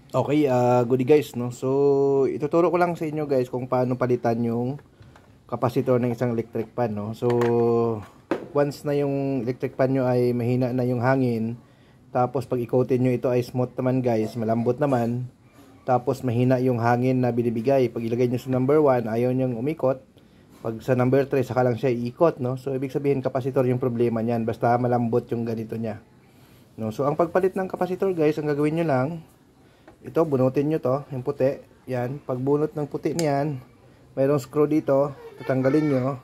Okay, goody guys, no? So, ituturo ko lang sa inyo guys kung paano palitan yung kapasitor ng isang electric fan, no? So, once na yung electric fan nyo ay mahina na yung hangin, tapos pag ikotin nyo ito ay smooth naman guys, malambot naman, tapos mahina yung hangin na binibigay. Pag ilagay nyo sa number 1, ayaw nyang umikot. Pag sa number 3, saka lang siya iikot, no? So, ibig sabihin kapasitor yung problema niyan, basta malambot yung ganito niya. No? So, ang pagpalit ng kapasitor guys, ang gagawin nyo lang, ito, bunutin nyo to, yung puti. Yan, pagbunot ng puti niyan, mayroong screw dito, tatanggalin nyo.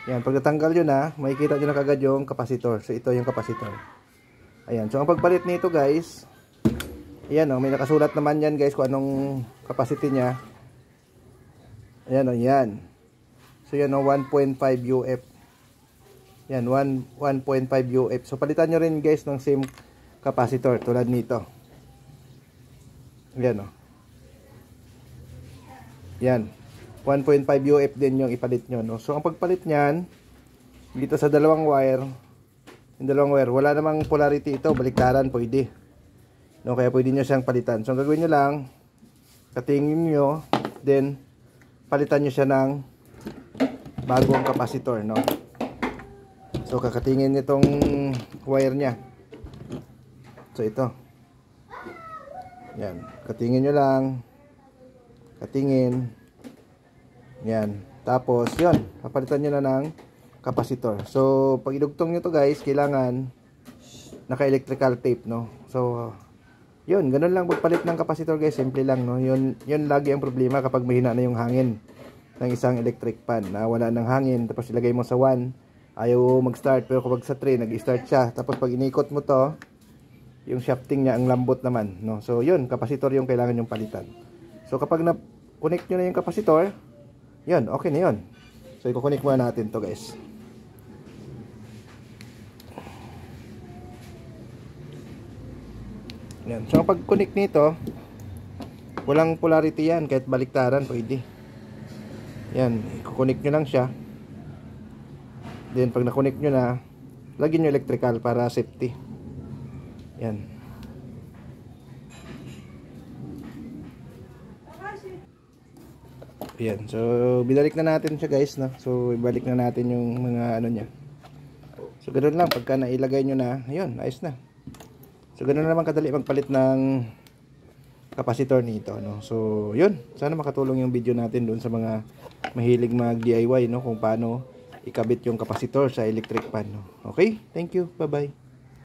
Yan, pag natanggal nyo na, makikita nyo na kagad yung kapasitor. So, ito yung kapasitor. Ayan, so ang pagpalit nito guys, ayan o, may nakasulat naman yan guys kung anong capacity nya. Ayan o, yan. So, yan o, 1.5 UF. Yan, 1.5 UF. So, palitan nyo rin guys ng same kapasitor, tulad nito. Yan o. Yan. 1.5 UF din yung ipalit nyo, no? So, ang pagpalit nyan, dito sa dalawang wire, yung dalawang wire, wala namang polarity ito, baliktaran, pwede. No? Kaya pwede nyo siyang palitan. So, ang gagawin nyo lang, katingin nyo, then, palitan nyo siya ng bagong kapasitor, no? So, kakatingin nitong wire nya. So, ito. Yan, katingin nyo lang, katingin, yan, tapos yun, papalitan nyo na ng kapasitor. So, pag idugtong nyo to guys, kailangan naka-electrical tape, no? So, yun, ganun lang pagpalit ng kapasitor guys, simple lang, no? Yun lagi ang problema kapag mahina na yung hangin ng isang electric fan, na wala ng hangin, tapos ilagay mo sa 1, ayaw mag-start, pero kapag sa 3, nag-start siya, tapos pag inikot mo to, yung shafting niya ang lambot naman, no? So yun, kapasitor yung kailangan yung palitan. So kapag na-connect nyo na yung kapasitor, yun, okay na yun. So i-connect muna natin to guys. Yan. So pag connect nito, walang polarity yan, kahit baliktaran pwede. Yan, i-connect nyo lang siya. Then pag na-connect nyo na, lagyan nyo electrical para safety. Yan. Yan. So, binalik na natin siya guys, no? So, ibalik na natin yung mga ano niya. So, ganoon lang. Pagka nailagay nyo na, ayun, ayos na. So, ganoon naman kadali magpalit ng kapasitor nito, no? So, yun. Sana makatulong yung video natin doon sa mga mahilig mag-DIY, no? Kung paano ikabit yung kapasitor sa electric fan, no? Okay? Thank you. Bye-bye.